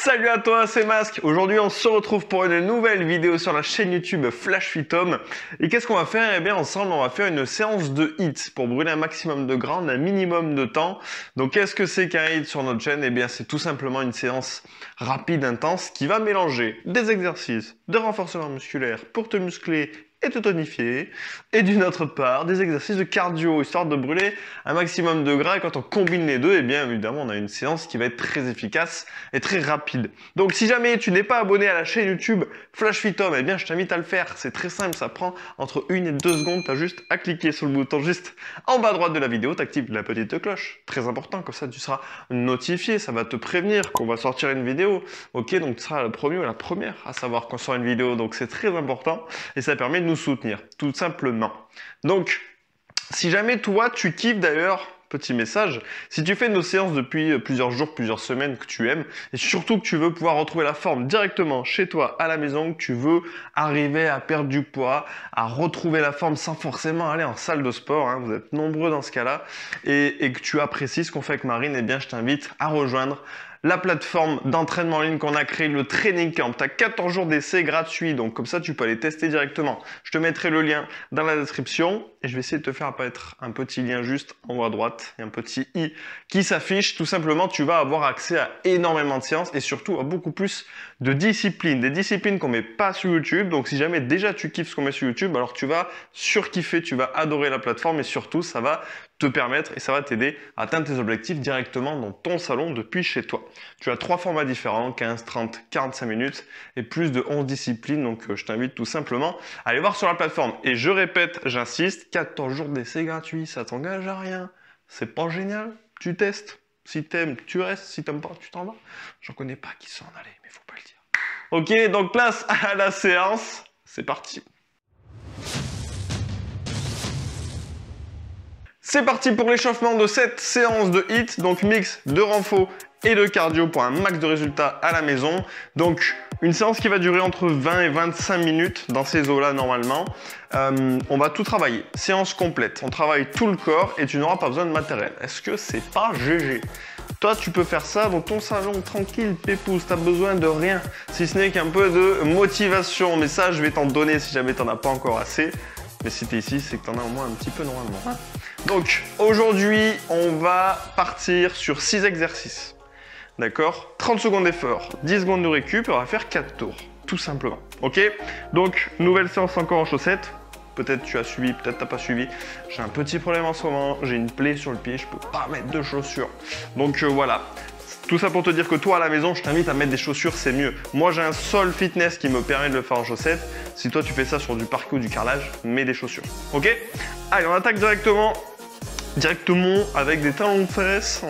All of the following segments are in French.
Salut à toi, c'est Masque. Aujourd'hui, on se retrouve pour une nouvelle vidéo sur la chaîne YouTube Flash Fit Home. Et qu'est-ce qu'on va faire? Eh bien, ensemble, on va faire une séance de HIIT pour brûler un maximum de gras en un minimum de temps. Donc, qu'est-ce que c'est qu'un HIIT sur notre chaîne? Eh bien, c'est tout simplement une séance rapide, intense, qui va mélanger des exercices de renforcement musculaire pour te muscler et te tonifier, et d'une autre part, des exercices de cardio, histoire de brûler un maximum de gras. Et quand on combine les deux, eh bien évidemment, on a une séance qui va être très efficace et très rapide. Donc si jamais tu n'es pas abonné à la chaîne YouTube Flash Fit Home, eh bien je t'invite à le faire. C'est très simple, ça prend entre 1 et 2 secondes. Tu as juste à cliquer sur le bouton juste en bas à droite de la vidéo, tu actives la petite cloche. Très important, comme ça tu seras notifié, ça va te prévenir qu'on va sortir une vidéo. Ok, donc tu seras le premier ou la première à savoir qu'on sort une vidéo, donc c'est très important et ça permet de nous soutenir, tout simplement. Donc, si jamais toi, tu kiffes d'ailleurs, petit message, si tu fais nos séances depuis plusieurs jours, plusieurs semaines que tu aimes, et surtout que tu veux pouvoir retrouver la forme directement chez toi, à la maison, que tu veux arriver à perdre du poids, à retrouver la forme sans forcément aller en salle de sport, hein, vous êtes nombreux dans ce cas-là, et que tu apprécies ce qu'on fait avec Marine, eh bien je t'invite à rejoindre la plateforme d'entraînement en ligne qu'on a créée, le Training Camp. Tu as 14 jours d'essai gratuits, donc comme ça tu peux aller tester directement. Je te mettrai le lien dans la description et je vais essayer de te faire apparaître un petit lien juste en haut à droite et un petit i qui s'affiche. Tout simplement, tu vas avoir accès à énormément de séances et surtout à beaucoup plus de disciplines. Des disciplines qu'on met pas sur YouTube. Donc si jamais déjà tu kiffes ce qu'on met sur YouTube, alors tu vas surkiffer, tu vas adorer la plateforme et surtout ça va te permettre et ça va t'aider à atteindre tes objectifs directement dans ton salon depuis chez toi. Tu as 3 formats différents, 15, 30, 45 minutes et plus de 11 disciplines. Donc je t'invite tout simplement à aller voir sur la plateforme. Et je répète, j'insiste, 14 jours d'essai gratuit, ça t'engage à rien. C'est pas génial? Tu testes. Si t'aimes, tu restes. Si t'aimes pas, tu t'en vas. J'en connais pas qui sont en allés, mais faut pas le dire. Ok, donc place à la séance. C'est parti. C'est parti pour l'échauffement de cette séance de HIIT, donc mix de renfo et de cardio pour un max de résultats à la maison. Donc une séance qui va durer entre 20 et 25 minutes dans ces eaux-là normalement. On va tout travailler, séance complète. On travaille tout le corps et tu n'auras pas besoin de matériel. Est-ce que c'est pas GG? Toi, tu peux faire ça dans ton salon, tranquille, pépouze, t'as besoin de rien, si ce n'est qu'un peu de motivation. Mais ça, je vais t'en donner si jamais t'en as pas encore assez. Mais si t'es ici, c'est que t'en as au moins un petit peu normalement. Donc, aujourd'hui, on va partir sur 6 exercices. D'accord? 30 secondes d'effort, 10 secondes de récup, et on va faire 4 tours, tout simplement. Ok? Donc, nouvelle séance encore en chaussettes. Peut-être tu as suivi, peut-être t'as pas suivi. J'ai un petit problème en ce moment, j'ai une plaie sur le pied, je peux pas mettre de chaussures. Donc voilà. Tout ça pour te dire que toi à la maison, je t'invite à mettre des chaussures, c'est mieux. Moi j'ai un sol fitness qui me permet de le faire en chaussettes. Si toi tu fais ça sur du parquet ou du carrelage, mets des chaussures. Ok? Allez, on attaque directement avec des talons de fesses.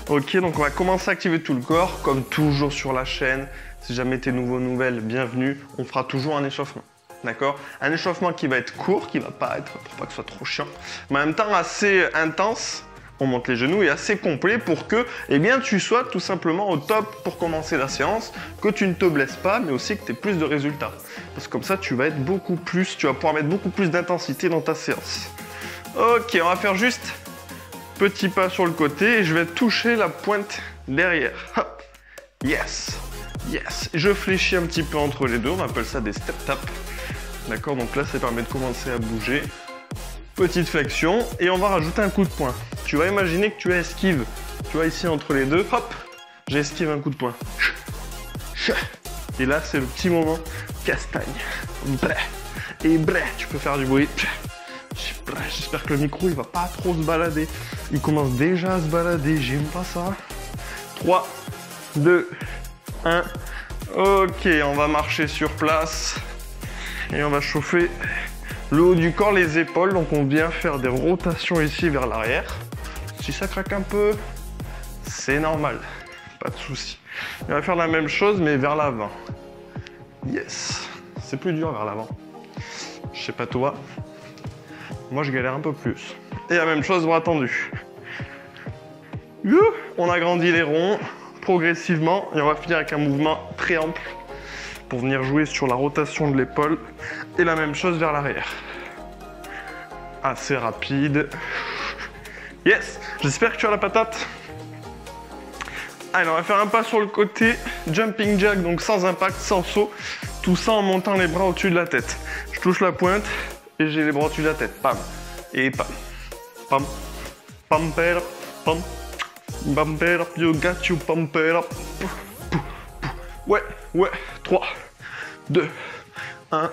Ok, donc on va commencer à activer tout le corps, comme toujours sur la chaîne. Si jamais t'es nouveau, nouvelle, bienvenue. On fera toujours un échauffement. D'accord? Un échauffement qui va être court, qui va pas être, pour pas que ce soit trop chiant, mais en même temps assez intense. On monte les genoux et assez complet pour que eh bien, tu sois tout simplement au top pour commencer la séance, que tu ne te blesses pas, mais aussi que tu aies plus de résultats. Parce que comme ça, tu vas pouvoir mettre beaucoup plus d'intensité dans ta séance. Ok, on va faire juste petit pas sur le côté et je vais toucher la pointe derrière. Hop, yes, yes. Je fléchis un petit peu entre les deux, on appelle ça des step taps. D'accord, donc là, ça permet de commencer à bouger. Petite flexion et on va rajouter un coup de poing. Tu vas imaginer que tu esquives. Tu vois ici entre les deux, hop, j'esquive un coup de poing. Et là, c'est le petit moment castagne. Et tu peux faire du bruit. J'espère que le micro, il va pas trop se balader. Il commence déjà à se balader, j'aime pas ça. 3, 2, 1. Ok, on va marcher sur place. Et on va chauffer le haut du corps, les épaules. Donc on vient faire des rotations ici vers l'arrière. Si ça craque un peu, c'est normal. Pas de souci. On va faire la même chose mais vers l'avant. Yes. C'est plus dur vers l'avant. Je sais pas toi. Moi je galère un peu plus. Et la même chose bras tendus. On agrandit les ronds progressivement. Et on va finir avec un mouvement très ample pour venir jouer sur la rotation de l'épaule. Et la même chose vers l'arrière. Assez rapide. Yes! J'espère que tu as la patate. Allez, on va faire un pas sur le côté, jumping jack, donc sans impact, sans saut. Tout ça en montant les bras au-dessus de la tête. Je touche la pointe et j'ai les bras au-dessus de la tête. Pam. Et pam. Pam. Pump it up. Pam. Pump it up. You got you. Pump it up. Ouais. 3, 2, 1.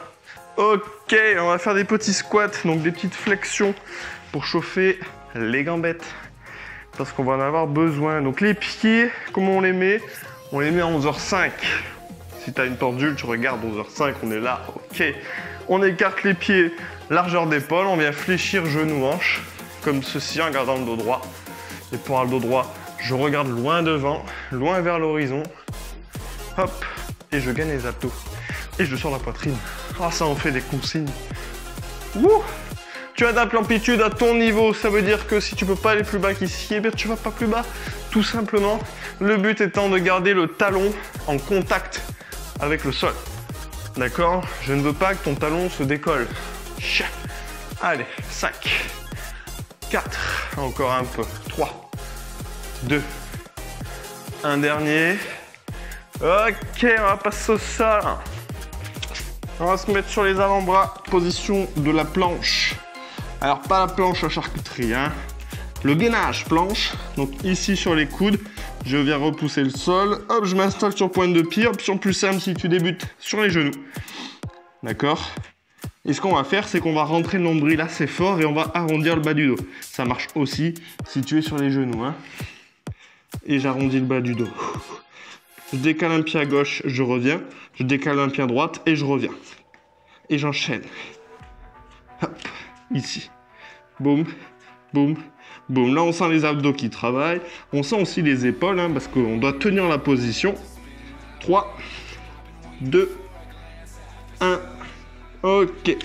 Ok, on va faire des petits squats, donc des petites flexions pour chauffer les gambettes. Parce qu'on va en avoir besoin. Donc les pieds, comment on les met? On les met à 11h05. Si tu as une pendule, tu regardes 11h05, on est là. Ok. On écarte les pieds, largeur d'épaule, on vient fléchir genou-hanche, comme ceci en gardant le dos droit. Et pour le dos droit, je regarde loin devant, loin vers l'horizon. Hop, et je gagne les abdos. Et je sors la poitrine. Ah, ça en fait des consignes. Wouh! Tu adaptes l'amplitude à ton niveau, ça veut dire que si tu peux pas aller plus bas qu'ici, eh bien tu vas pas plus bas, tout simplement. Le but étant de garder le talon en contact avec le sol. D'accord? Je ne veux pas que ton talon se décolle. Allez, 5, 4, encore un peu, 3, 2, un dernier. Ok, on va passer au sol. On va se mettre sur les avant-bras, position de la planche. Alors, pas la planche à charcuterie, hein. Le gainage planche. Donc, ici sur les coudes, je viens repousser le sol. Hop, je m'installe sur pointe de pied. Option plus simple si tu débutes sur les genoux. D'accord? Et ce qu'on va faire, c'est qu'on va rentrer le nombril assez fort et on va arrondir le bas du dos. Ça marche aussi si tu es sur les genoux, hein. Et j'arrondis le bas du dos. Je décale un pied à gauche, je reviens. Je décale un pied à droite et je reviens. Et j'enchaîne. Hop. Ici. Boum, boum, boum. Là, on sent les abdos qui travaillent. On sent aussi les épaules, hein, parce qu'on doit tenir la position. 3, 2, 1. Ok.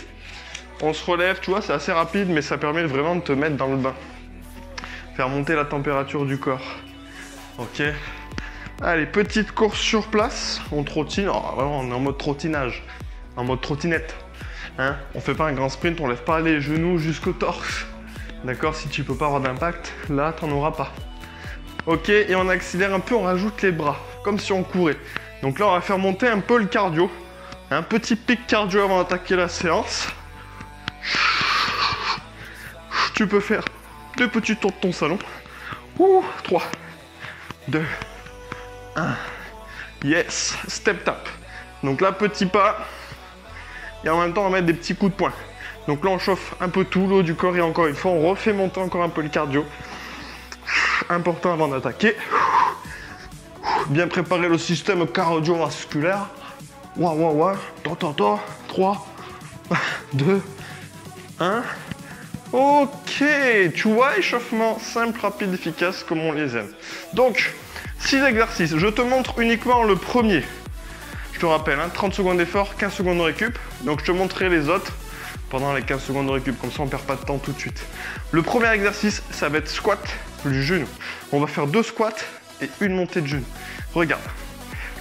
On se relève, tu vois, c'est assez rapide, mais ça permet vraiment de te mettre dans le bain. Faire monter la température du corps. Ok. Allez, petite course sur place. On trottine. Oh, vraiment, on est en mode trottinage. En mode trottinette. Hein, on fait pas un grand sprint, on lève pas les genoux jusqu'au torse. D'accord? Si tu peux pas avoir d'impact, là, t'en auras pas. Ok, et on accélère un peu, on rajoute les bras, comme si on courait. Donc là, on va faire monter un peu le cardio. Un petit pic cardio avant d'attaquer la séance. Tu peux faire 2 petits tours de ton salon. 3, 2, 1. Yes, step tap. Donc là, petit pas. Et en même temps, on va mettre des petits coups de poing. Donc là, on chauffe un peu tout le haut du corps et encore une fois, on refait monter encore un peu le cardio. Important avant d'attaquer. Bien préparer le système cardiovasculaire. Ouah. 3, 2, 1. Ok, tu vois, échauffement simple, rapide, efficace, comme on les aime. Donc, 6 exercices. Je te montre uniquement le premier. Je te rappelle, hein, 30 secondes d'effort, 15 secondes de récup. Donc je te montrerai les autres pendant les 15 secondes de récup, comme ça on perd pas de temps tout de suite. Le premier exercice, ça va être squat du genou. On va faire 2 squats et une montée de genou. Regarde,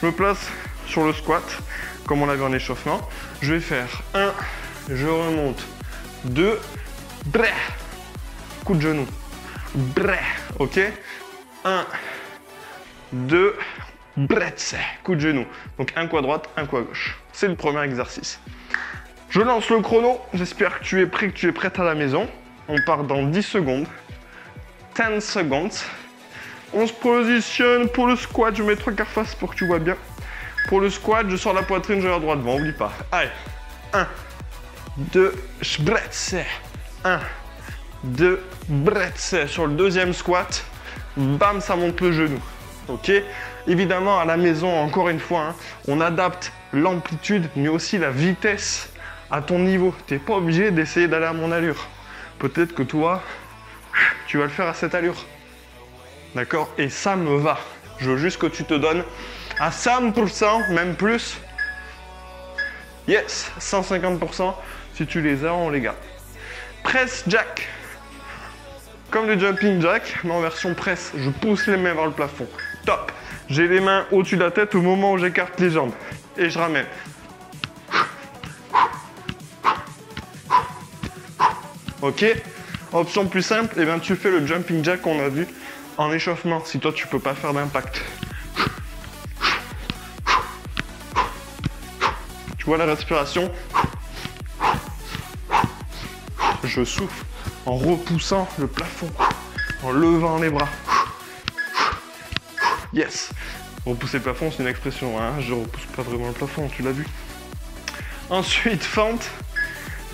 je me place sur le squat, comme on l'avait en échauffement. Je vais faire 1, je remonte, 2, brrr, coup de genou, brrr, ok, 1, 2, bretze, coup de genou. Donc un coup à droite, un coup à gauche. C'est le premier exercice. Je lance le chrono. J'espère que tu es prêt, que tu es prête à la maison. On part dans 10 secondes. 10 secondes. On se positionne pour le squat. Je mets 3/4 face pour que tu vois bien. Pour le squat, je sors la poitrine, je regarde droit devant. Oublie pas. Allez. 1, 2, bretze. 1, 2, bretze. Sur le deuxième squat, bam, ça monte le genou. Ok? Évidemment, à la maison, encore une fois, hein, on adapte l'amplitude, mais aussi la vitesse à ton niveau. Tu n'es pas obligé d'essayer d'aller à mon allure. Peut-être que toi, tu vas le faire à cette allure. D'accord? Et ça me va. Je veux juste que tu te donnes à 100%, même plus. Yes, 150%. Si tu les as, on les garde. Press jack. Comme le jumping jack, mais en version presse. Je pousse les mains vers le plafond. Top. J'ai les mains au-dessus de la tête au moment où j'écarte les jambes. Et je ramène. Ok. Option plus simple, et bien tu fais le jumping jack qu'on a vu En échauffement, si toi tu peux pas faire d'impact. Tu vois la respiration? Je souffle en repoussant le plafond, en levant les bras. Yes! Repousser le plafond, c'est une expression, hein? Je repousse pas vraiment le plafond, tu l'as vu. Ensuite, fente.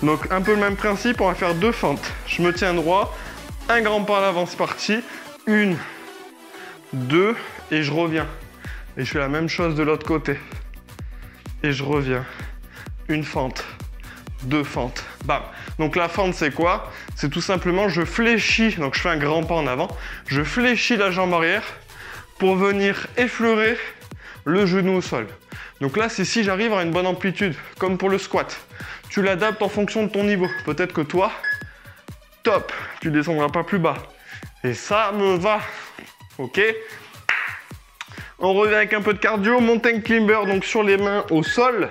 Donc un peu le même principe, on va faire 2 fentes. Je me tiens droit, un grand pas à l'avant, c'est parti. 1, 2, et je reviens. Et je fais la même chose de l'autre côté. Et je reviens. Une fente, 2 fentes, bam. Donc la fente, c'est quoi? C'est tout simplement, je fléchis, donc je fais un grand pas en avant, je fléchis la jambe arrière pour venir effleurer le genou au sol. Donc là, c'est si j'arrive à une bonne amplitude, comme pour le squat. Tu l'adaptes en fonction de ton niveau. Peut-être que toi, top, tu descendras pas plus bas. Et ça me va, ok? On revient avec un peu de cardio, mountain climber, donc sur les mains au sol.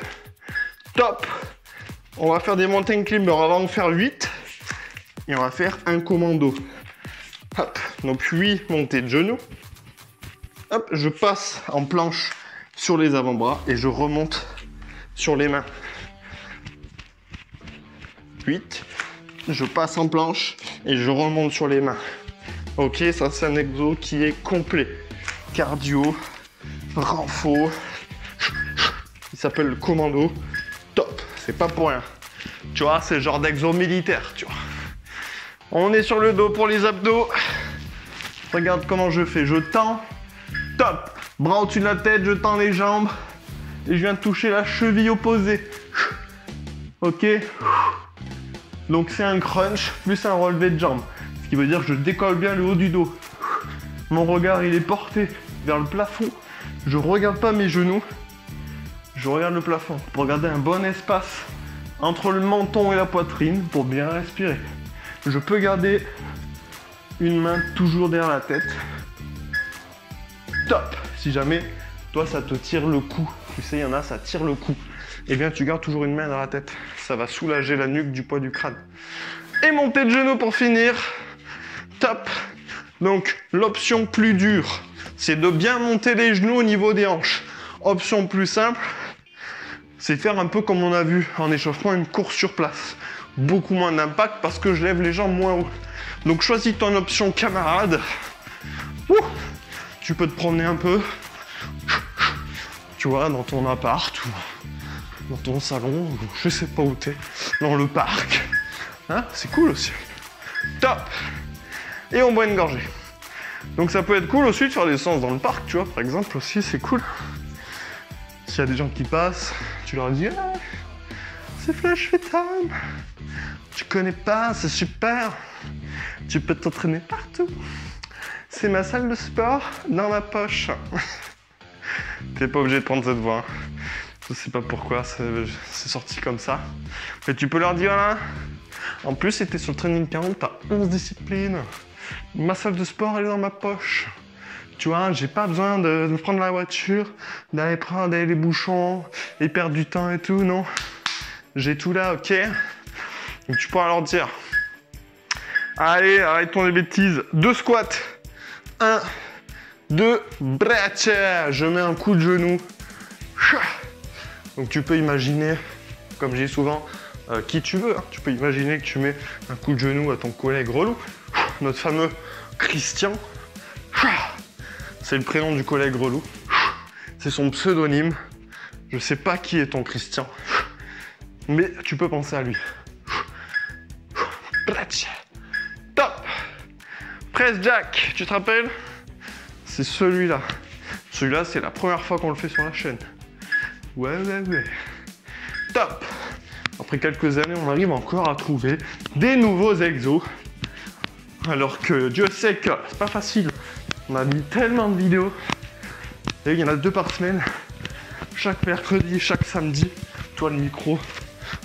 Top! On va faire des mountain climbers, on va en faire 8. Et on va faire un commando. Hop, donc 8 montées de genoux. Hop, je passe en planche sur les avant-bras et je remonte sur les mains. 8. Je passe en planche et je remonte sur les mains. Ok, ça c'est un exo qui est complet. Cardio, renfo. Il s'appelle le commando. Top, c'est pas pour rien. Tu vois, c'est le genre d'exo militaire, tu vois. On est sur le dos pour les abdos. Regarde comment je fais, je tends. Top, bras au-dessus de la tête, je tends les jambes. Et je viens de toucher la cheville opposée. Ok. Donc c'est un crunch plus un relevé de jambes. Ce qui veut dire que je décolle bien le haut du dos. Mon regard, il est porté vers le plafond. Je regarde pas mes genoux. Je regarde le plafond pour garder un bon espace entre le menton et la poitrine pour bien respirer. Je peux garder une main toujours derrière la tête. Top! Si jamais, toi, ça te tire le cou. Tu sais, il y en a, ça tire le cou. Eh bien, tu gardes toujours une main dans la tête. Ça va soulager la nuque du poids du crâne. Et montée de genoux pour finir. Top! Donc, l'option plus dure, c'est de bien monter les genoux au niveau des hanches. Option plus simple, c'est faire un peu comme on a vu en échauffement, une course sur place. Beaucoup moins d'impact parce que je lève les jambes moins haut. Donc choisis ton option camarade. Ouh, tu peux te promener un peu, tu vois, dans ton appart ou dans ton salon, ou je sais pas où t'es, dans le parc. Hein, c'est cool aussi. Top! Et on boit une gorgée. Donc ça peut être cool aussi de faire des séances dans le parc, tu vois, par exemple aussi, c'est cool. S'il y a des gens qui passent, tu leur dis ah, c'est Flash Fit Time. Tu connais pas, c'est super. Tu peux t'entraîner partout. C'est ma salle de sport dans ma poche. T'es pas obligé de prendre cette voix. Je sais pas pourquoi, c'est sorti comme ça. Mais tu peux leur dire là. En plus, c'était sur le training 40, t'as 11 disciplines. Ma salle de sport, elle est dans ma poche. Tu vois, j'ai pas besoin de prendre la voiture, d'aller prendre les bouchons et perdre du temps et tout, non. J'ai tout là, ok? Donc tu pourras leur dire, allez, arrête-toi les bêtises. 2 squats. 1, 2, braccia. Je mets un coup de genou. Donc tu peux imaginer, comme je dis souvent, qui tu veux. Hein. Tu peux imaginer que tu mets un coup de genou à ton collègue relou. Notre fameux Christian. C'est le prénom du collègue relou. C'est son pseudonyme. Je sais pas qui est ton Christian. Mais tu peux penser à lui. Top! Press jack, tu te rappelles? C'est celui-là. Celui-là, c'est la première fois qu'on le fait sur la chaîne. Ouais. Top! Après quelques années, on arrive encore à trouver des nouveaux exos. Alors que Dieu sait que c'est pas facile. On a mis tellement de vidéos. Et il y en a 2 par semaine. Chaque mercredi, chaque samedi. Toi, le micro,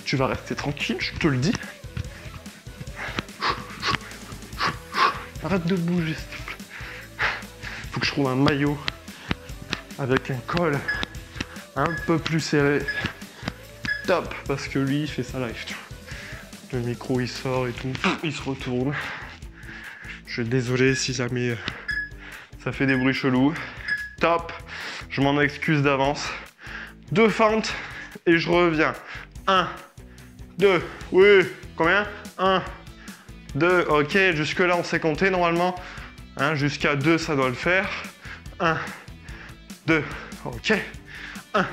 tu vas rester tranquille, je te le dis. Arrête de bouger, s'il te plaît. Faut que je trouve un maillot avec un col un peu plus serré. Top, parce que lui, il fait ça live. Tu vois. Le micro, il sort et tout. Il se retourne. Je suis désolé si jamais Ça fait des bruits chelous. Top. Je m'en excuse d'avance. 2 fentes et je reviens. 1, 2, oui, combien? 1, 2, ok, jusque là on sait compter normalement. Hein, jusqu'à 2 ça doit le faire. 1, 2, ok. 1,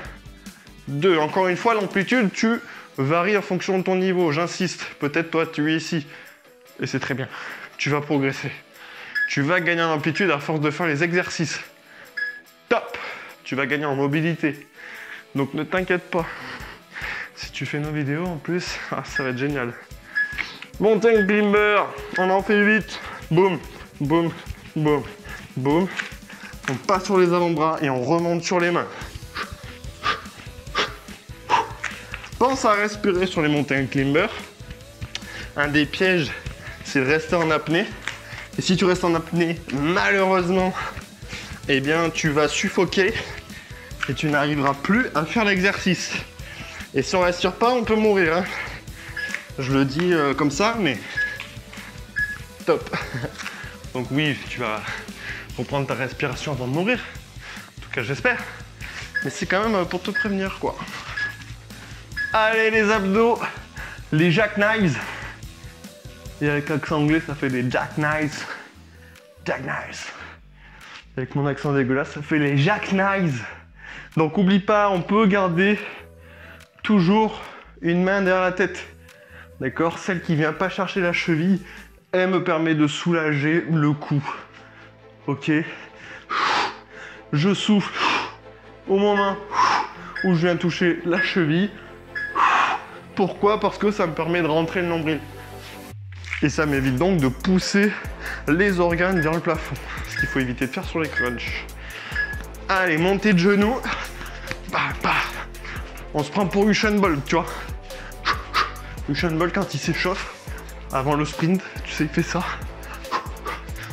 2, encore une fois l'amplitude tu varies en fonction de ton niveau, j'insiste. Peut-être toi tu es ici et c'est très bien. Tu vas progresser. Tu vas gagner en amplitude à force de faire les exercices. Top. Tu vas gagner en mobilité. Donc ne t'inquiète pas. Si tu fais nos vidéos en plus, ça va être génial. Mountain climber, on en fait 8. Boum, boum, boum, boum. On passe sur les avant-bras et on remonte sur les mains. Pense à respirer sur les mountain climbers. Un des pièges, c'est de rester en apnée. Et si tu restes en apnée, malheureusement, eh bien, tu vas suffoquer et tu n'arriveras plus à faire l'exercice. Et si on respire pas, on peut mourir. Hein. Je le dis comme ça, mais top. Donc oui, tu vas reprendre ta respiration avant de mourir. En tout cas, j'espère. Mais c'est quand même pour te prévenir, quoi. Allez, les abdos, les jackknives. Et avec l'accent anglais, ça fait des jackknives. Jackknives. Avec mon accent dégueulasse, ça fait les jackknives. Donc oublie pas, on peut garder toujours une main derrière la tête. D'accord? Celle qui vient pas chercher la cheville, elle me permet de soulager le cou. Ok? Je souffle au moment où je viens toucher la cheville. Pourquoi? Parce que ça me permet de rentrer le nombril. Et ça m'évite donc de pousser les organes vers le plafond. Ce qu'il faut éviter de faire sur les crunchs. Allez, montée de genoux. Bah, bah. On se prend pour Usain Bolt, tu vois. Usain Bolt, quand il s'échauffe, avant le sprint, tu sais, il fait ça.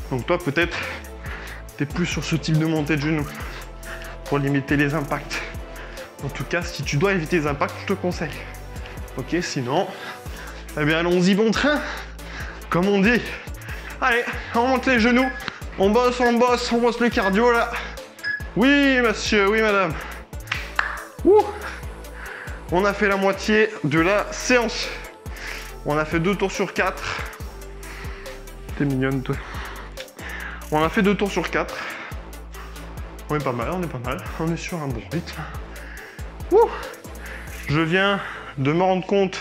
Donc toi, peut-être, t'es plus sur ce type de montée de genoux pour limiter les impacts. En tout cas, si tu dois éviter les impacts, je te conseille. Ok, sinon, eh bien, allons-y bon train, comme on dit. Allez, on monte les genoux, on bosse le cardio, là. Oui, monsieur, oui, madame. Ouh. On a fait la moitié de la séance. On a fait 2 tours sur 4. T'es mignonne, toi. On a fait 2 tours sur 4. On est pas mal, on est pas mal. On est sur un bon rythme. Ouh. Je viens de me rendre compte,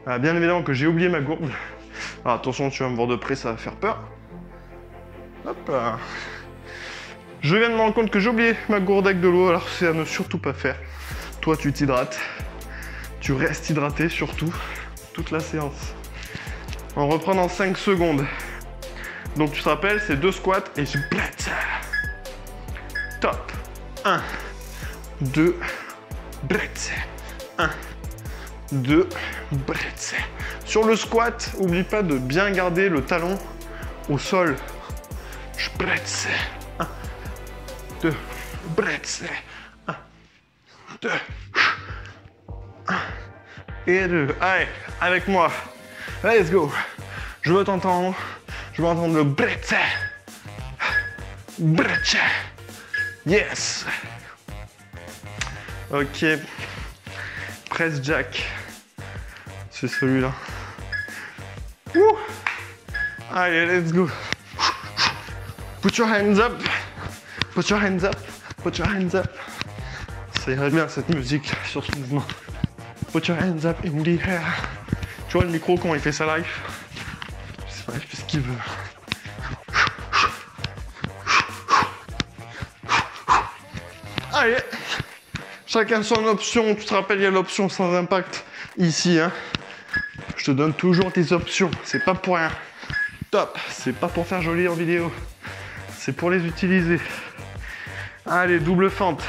bien évidemment, que j'ai oublié ma gourde. Alors, attention, tu vas me voir de près, ça va faire peur. Hop là. Je viens de me rendre compte que j'ai oublié ma gourde avec de l'eau, alors c'est à ne surtout pas faire. Toi, tu t'hydrates. Tu restes hydraté, surtout, toute la séance. On reprend dans 5 secondes. Donc, tu te rappelles, c'est 2 squats et je blitz. Top. 1, 2, blitz. 1, 2, blitz. Sur le squat, oublie pas de bien garder le talon au sol. Je blitz. 1, 2, blitz. 1, 2, 1 et 2. Allez, avec moi. Let's go. Je veux t'entendre. Je veux entendre le blitz. Blitz. Yes. Ok. Press jack. C'est celui-là. Ouh. Allez, let's go. Put your hands up. Put your hands up. Put your hands up. Ça irait bien cette musique sur ce mouvement. Put your hands up in the air. Tu vois le micro quand il fait sa live? C'est vrai, il fait ce qu'il veut. Allez. Chacun son option. Tu te rappelles, il y a l'option sans impact ici. Hein. Je te donne toujours tes options. C'est pas pour rien. Top. C'est pas pour faire joli en vidéo. C'est pour les utiliser. Allez, double fente.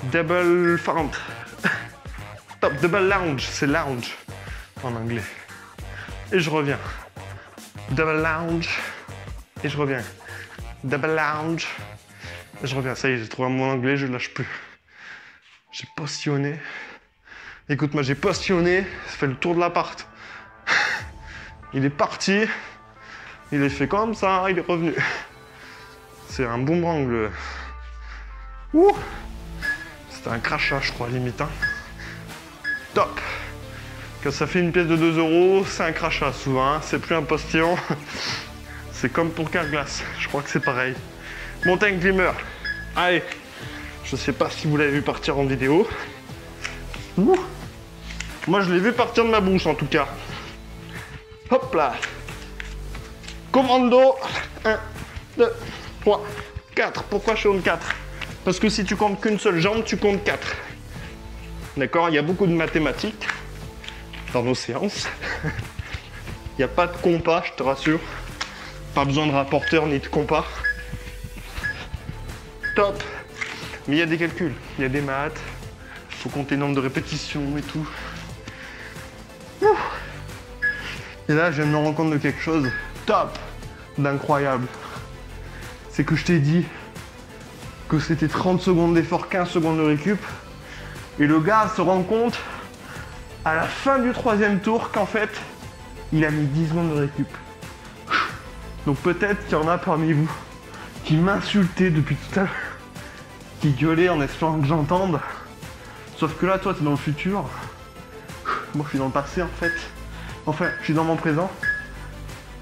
Double fente. Top. Double lounge. C'est lounge en anglais. Et je reviens. Double lounge. Et je reviens. Double lounge. Et je reviens. Ça y est, j'ai trouvé un mot en anglais, je ne lâche plus. J'ai postillonné. Écoute-moi, j'ai postillonné. Ça fait le tour de l'appart. Il est parti. Il est fait comme ça. Il est revenu. C'est un boomerang le... Ouh. C'était un crachat, je crois, limite. Hein. Top. Quand ça fait une pièce de 2 €, c'est un crachat souvent. Hein. C'est plus un postillon. C'est comme pour Carglass. Je crois que c'est pareil. Montagne climber. Allez. Je sais pas si vous l'avez vu partir en vidéo. Ouh. Moi, je l'ai vu partir de ma bouche, en tout cas. Hop là. Commando. 1, 2, 3, 4. Pourquoi je compte 4? Parce que si tu comptes qu'une seule jambe, tu comptes 4. D'accord? Il y a beaucoup de mathématiques dans nos séances. Il n'y a pas de compas, je te rassure. Pas besoin de rapporteur ni de compas. Top. Mais il y a des calculs, il y a des maths. Il faut compter le nombre de répétitions et tout. Ouh. Et là, je viens de me rendre compte de quelque chose top, d'incroyable. C'est que je t'ai dit que c'était 30 secondes d'effort, 15 secondes de récup. Et le gars se rend compte à la fin du 3e tour qu'en fait, il a mis 10 secondes de récup. Donc peut-être qu'il y en a parmi vous qui m'insultaient depuis tout à l'heure, qui gueulaient en espérant que j'entende. Sauf que là, toi, t'es dans le futur. Moi, je suis dans le passé, en fait. Enfin, je suis dans mon présent.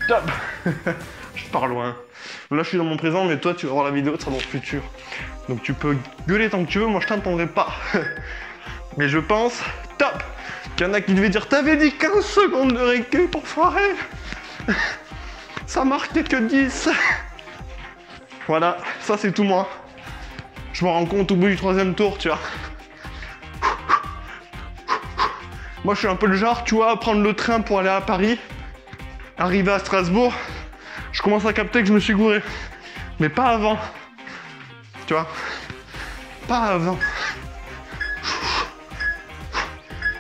Top. Je pars loin. Là, je suis dans mon présent, mais toi, tu vas voir la vidéo, tu seras dans le futur. Donc, tu peux gueuler tant que tu veux. Moi, je t'entendrai pas. Mais je pense, top, qu'il y en a qui devaient dire, t'avais dit 15 secondes de récup, enfoiré. Ça marquait que 10. Voilà, ça, c'est tout moi. Je me rends compte au bout du 3e tour, tu vois. Moi, je suis un peu le genre, tu vois, à prendre le train pour aller à Paris, arriver à Strasbourg, je commence à capter que je me suis gouré. Mais pas avant. Tu vois, pas avant.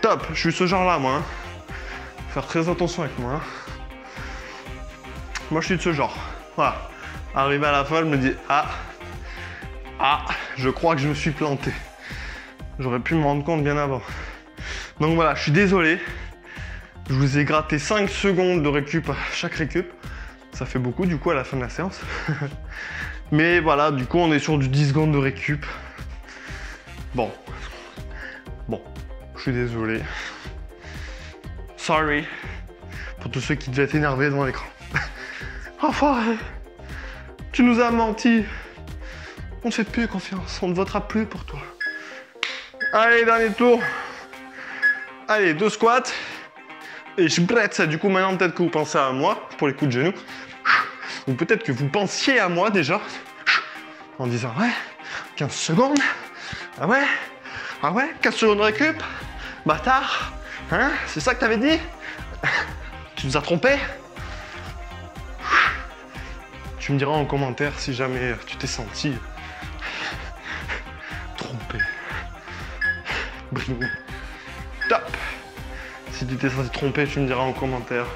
Top, je suis ce genre-là, moi. Hein. Faire très attention avec moi. Hein. Moi, je suis de ce genre. Voilà. Arrivé à la fin, je me dis, je crois que je me suis planté. J'aurais pu me rendre compte bien avant. Donc voilà, je suis désolé. Je vous ai gratté 5 secondes de récup à chaque récup. Ça fait beaucoup du coup à la fin de la séance. Mais voilà, du coup on est sur du 10 secondes de récup. Bon, je suis désolé. Sorry. Pour tous ceux qui devaient être énervés devant l'écran. Enfoiré. Tu nous as menti. On ne fait plus confiance. On ne votera plus pour toi. Allez, dernier tour. Allez, 2 squats. Et je brette ça. Du coup, maintenant, peut-être que vous pensez à moi pour les coups de genoux. Ou peut-être que vous pensiez à moi déjà. En disant, ouais, 15 secondes. Ah ouais, 15 secondes de récup. Bâtard. Hein, c'est ça que t'avais dit? Tu nous as trompés? Tu me diras en commentaire si jamais tu t'es senti trompé. Brimé. Top. Si tu t'es senti trompé, tu me diras en commentaire.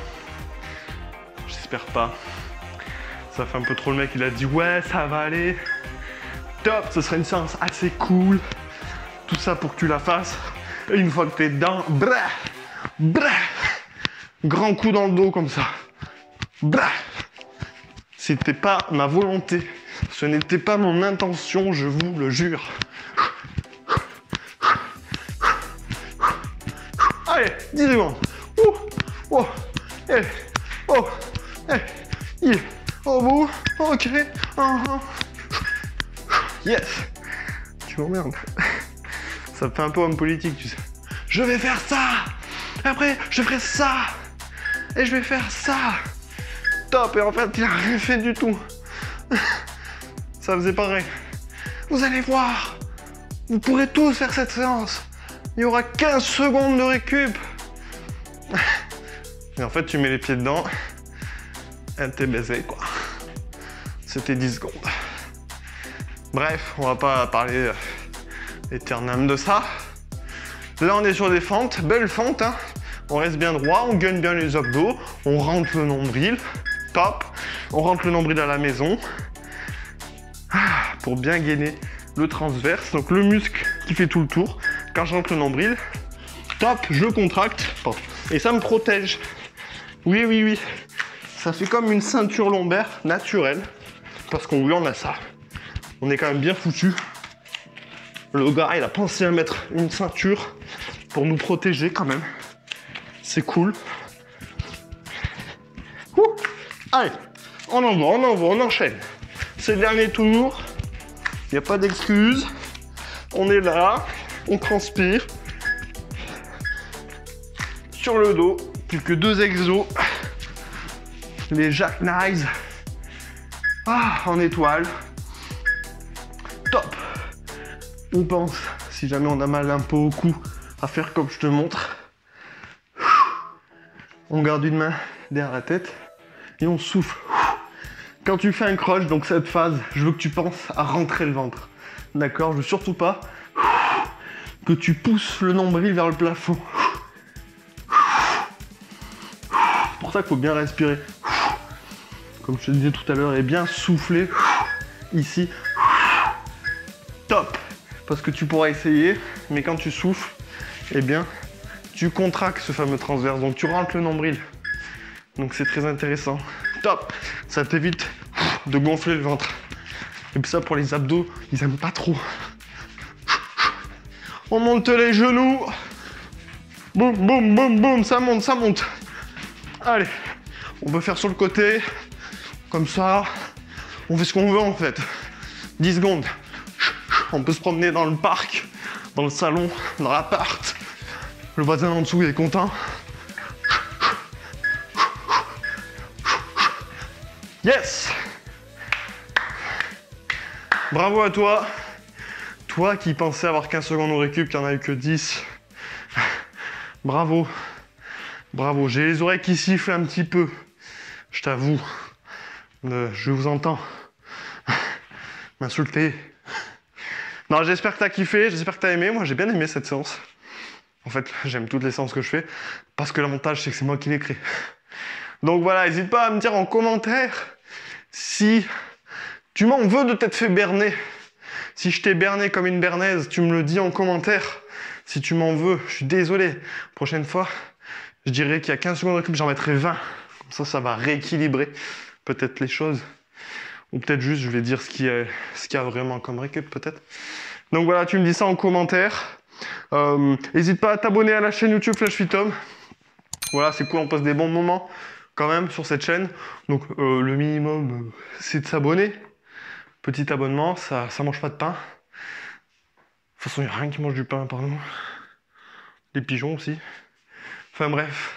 J'espère pas. Ça fait un peu trop le mec, il a dit ouais, ça va aller. Top, ce serait une séance assez cool. Tout ça pour que tu la fasses. Et une fois que t'es dedans, grand coup dans le dos comme ça. C'était pas ma volonté. Ce n'était pas mon intention, je vous le jure. Allez, 10 secondes. Au bout. Ok. Yes. Tu m'emmerdes. Ça me fait un peu homme politique, tu sais. Je vais faire ça. Après, je ferai ça. Et je vais faire ça. Top. Et en fait, il a rien fait du tout. Ça faisait pareil. Vous allez voir. Vous pourrez tous faire cette séance. Il y aura 15 secondes de récup. Et en fait, tu mets les pieds dedans. Et t'es baisé, quoi. C'était 10 secondes. Bref, on va pas parler éternellement de ça. Là, on est sur des fentes, belles fentes. Hein. On reste bien droit, on gagne bien les abdos, on rentre le nombril. Top. On rentre le nombril à la maison. Pour bien gainer le transverse, donc le muscle qui fait tout le tour. Quand je rentre le nombril, top, je contracte. Bon. Et ça me protège. Oui. Ça fait comme une ceinture lombaire naturelle. parce qu'on oui, on a ça. On est quand même bien foutu. Le gars, il a pensé à mettre une ceinture pour nous protéger quand même. C'est cool. Ouh. Allez, on envoie, on enchaîne. C'est le dernier tour. Il n'y a pas d'excuses. On est là, on transpire. Sur le dos, plus que 2 exos. Les jackknives. Ah, en étoile. Top. On pense, si jamais on a mal un peu au cou, à faire comme je te montre. On garde une main derrière la tête et on souffle. Quand tu fais un crunch, donc cette phase, je veux que tu penses à rentrer le ventre. D'accord? Je veux surtout pas que tu pousses le nombril vers le plafond. C'est pour ça qu'il faut bien respirer. Comme je te disais tout à l'heure, et bien souffler ici. Top! Parce que tu pourras essayer, mais quand tu souffles, eh bien, tu contractes ce fameux transverse. Donc tu rentres le nombril. Donc c'est très intéressant. Top! Ça t'évite de gonfler le ventre. Et puis ça, pour les abdos, ils aiment pas trop. On monte les genoux. Boum, boum, boum, boum. Ça monte, ça monte. Allez, on peut faire sur le côté. Comme ça, on fait ce qu'on veut en fait. 10 secondes. On peut se promener dans le parc, dans le salon, dans l'appart. Le voisin en dessous, il est content. Yes! Bravo à toi. Toi qui pensais avoir 15 secondes au récup, qui en a eu que 10. Bravo. Bravo. J'ai les oreilles qui sifflent un petit peu. Je t'avoue. Je vous entends. M'insulter. Non, j'espère que t'as kiffé, j'espère que t'as aimé. Moi, j'ai bien aimé cette séance. En fait, j'aime toutes les séances que je fais parce que l'avantage, c'est que c'est moi qui les crée. Donc voilà, n'hésite pas à me dire en commentaire si tu m'en veux de t'être fait berner. Si je t'ai berné comme une bernaise, tu me le dis en commentaire. Si tu m'en veux, je suis désolé. Prochaine fois, je dirais qu'il y a 15 secondes de récup, j'en mettrai 20. Comme ça, ça va rééquilibrer peut-être les choses. Ou peut-être juste, je vais dire ce qu'il y a vraiment comme récup, peut-être. Donc voilà, tu me dis ça en commentaire. N'hésite pas à t'abonner à la chaîne YouTube Flash Fit Home. Voilà, c'est cool, on passe des bons moments quand même sur cette chaîne. Donc le minimum, c'est de s'abonner. Petit abonnement, ça mange pas de pain. De toute façon, il n'y a rien qui mange du pain, pardon. Les pigeons aussi. Enfin bref.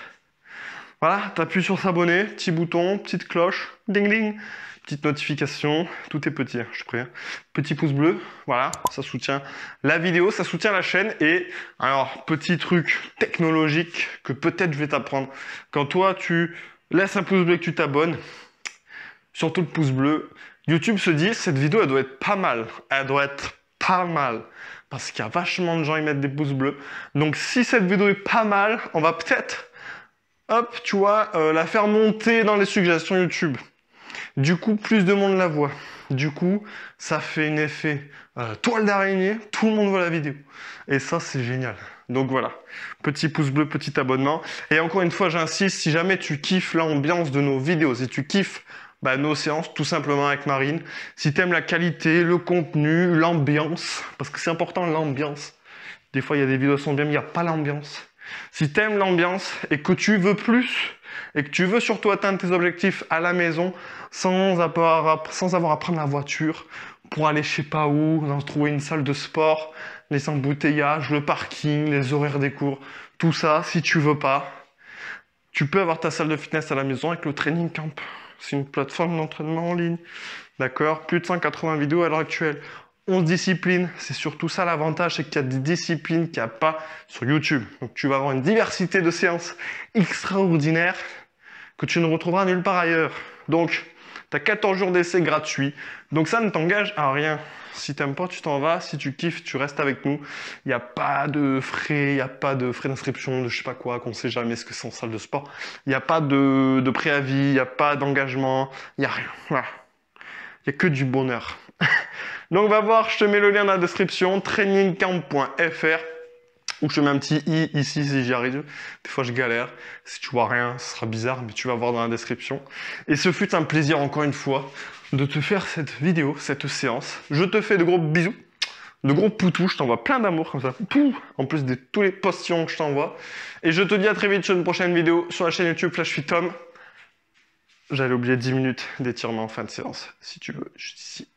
Voilà, t'appuies sur s'abonner, petit bouton, petite cloche, ding ding. Petite notification, tout est petit, je suis prêt. Petit pouce bleu, voilà, ça soutient la vidéo, ça soutient la chaîne. Et alors, petit truc technologique que peut-être je vais t'apprendre. Quand toi, tu laisses un pouce bleu et que tu t'abonnes, surtout le pouce bleu, YouTube se dit, cette vidéo, elle doit être pas mal. Elle doit être pas mal. Parce qu'il y a vachement de gens qui mettent des pouces bleus. Donc, si cette vidéo est pas mal, on va peut-être, hop, tu vois, la faire monter dans les suggestions YouTube. Du coup, plus de monde la voit. Du coup, ça fait un effet toile d'araignée. Tout le monde voit la vidéo. Et ça, c'est génial. Donc voilà, petit pouce bleu, petit abonnement. Et encore une fois, j'insiste, si jamais tu kiffes l'ambiance de nos vidéos, si tu kiffes nos séances, tout simplement avec Marine, si tu aimes la qualité, le contenu, l'ambiance, parce que c'est important l'ambiance. Des fois, il y a des vidéos qui sont bien, mais il n'y a pas l'ambiance. Si tu aimes l'ambiance et que tu veux plus, et que tu veux surtout atteindre tes objectifs à la maison sans avoir à prendre la voiture pour aller je sais pas où, dans trouver une salle de sport, les embouteillages, le parking, les horaires des cours, tout ça, si tu veux pas, tu peux avoir ta salle de fitness à la maison avec le Training Camp. C'est une plateforme d'entraînement en ligne. D'accord? Plus de 180 vidéos à l'heure actuelle. 11 disciplines. C'est surtout ça l'avantage, c'est qu'il y a des disciplines qu'il n'y a pas sur YouTube. Donc tu vas avoir une diversité de séances extraordinaires que tu ne retrouveras nulle part ailleurs. Donc, tu as 14 jours d'essai gratuits. Donc ça ne t'engage à rien. Si tu n'aimes pas, tu t'en vas. Si tu kiffes, tu restes avec nous. Il n'y a pas de frais, il n'y a pas de frais d'inscription, de je sais pas quoi, qu'on ne sait jamais ce que c'est en salle de sport. Il n'y a pas de préavis, il n'y a pas d'engagement, il n'y a rien. Voilà. Il n'y a que du bonheur. Donc va voir, je te mets le lien dans la description, trainingcamp.fr. Ou je te mets un petit i ici si j'y arrive. Des fois, je galère. Si tu vois rien, ce sera bizarre, mais tu vas voir dans la description. Et ce fut un plaisir, encore une fois, de te faire cette vidéo, cette séance. Je te fais de gros bisous, de gros poutous. Je t'envoie plein d'amour comme ça. Pouh, en plus de tous les postillons que je t'envoie. Et je te dis à très vite sur une prochaine vidéo sur la chaîne YouTube Flash Fit Tom. J'allais oublier 10 minutes d'étirement en fin de séance. Si tu veux, juste ici.